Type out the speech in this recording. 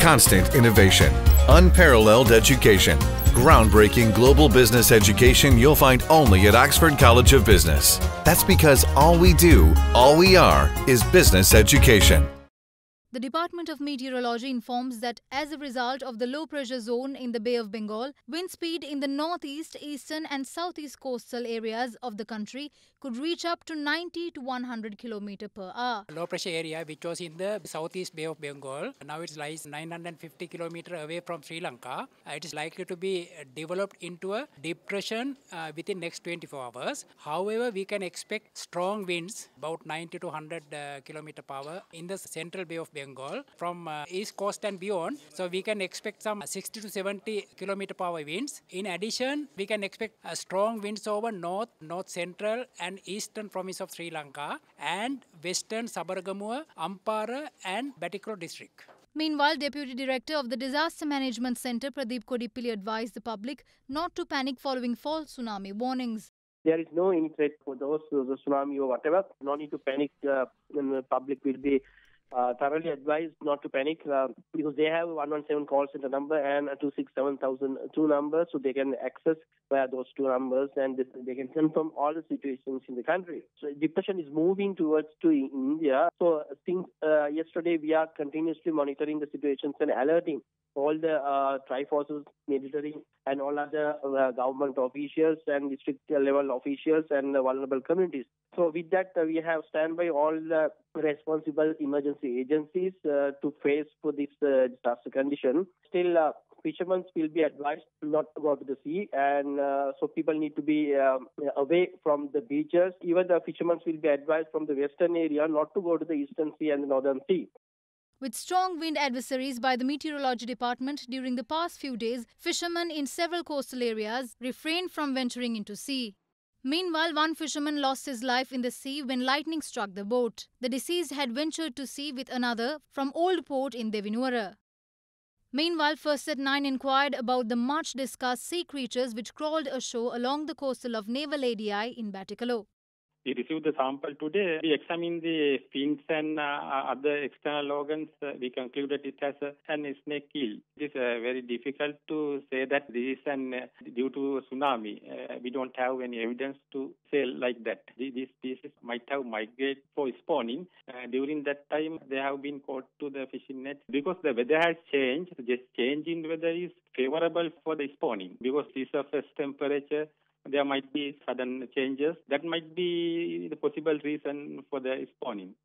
constant innovation, unparalleled education, groundbreaking global business education you'll find only at Oxford College of Business. That's because all we do, all we are, is business education. The Department of Meteorology informs that as a result of the low-pressure zone in the Bay of Bengal, wind speed in the northeast, eastern and southeast coastal areas of the country could reach up to 90 to 100 km per hour. Low pressure area which was in the southeast Bay of Bengal, now it lies 950 km away from Sri Lanka. It is likely to be developed into a depression within next 24 hours. However, we can expect strong winds about 90 to 100 km per hour in the central Bay of Bengal from east coast and beyond. So we can expect some 60 to 70 km per hour winds. In addition, we can expect strong winds over north, north central and eastern province of Sri Lanka and western Sabaragamuwa, Ampara and Batticaloa district. Meanwhile, Deputy Director of the Disaster Management Centre, Pradeep Kodipilli, advised the public not to panic following false tsunami warnings. There is no any threat for those the tsunami or whatever. No need to panic. The public will be thoroughly advised not to panic because they have 117 call center number and 267,002 numbers, so they can access via those two numbers and they can confirm all the situations in the country. So depression is moving towards to India. So since yesterday we are continuously monitoring the situations and alerting all the Triforces, military and all other government officials and district level officials and vulnerable communities. So with that, we have standby all the responsible emergency agencies to face for this disaster condition. Still, fishermen will be advised not to go to the sea, and so people need to be away from the beaches. Even the fishermen will be advised from the western area not to go to the eastern sea and the northern sea. With strong wind advisories by the Meteorology Department during the past few days, fishermen in several coastal areas refrained from venturing into sea. Meanwhile, one fisherman lost his life in the sea when lightning struck the boat. The deceased had ventured to sea with another from Old Port in Devinura. Meanwhile, First at 9 inquired about the much-discussed sea creatures which crawled ashore along the coastal of Naval ADI in Batticaloa. We received the sample today. We examined the fins and other external organs. We concluded it has an snake gill. It is very difficult to say that this is due to tsunami. We don't have any evidence to say like that. These species might have migrated for spawning. During that time, they have been caught to the fishing net. Because the weather has changed, just change in weather is favorable for the spawning. Because the surface temperature, there might be sudden changes. That might be the possible reason for the spawning.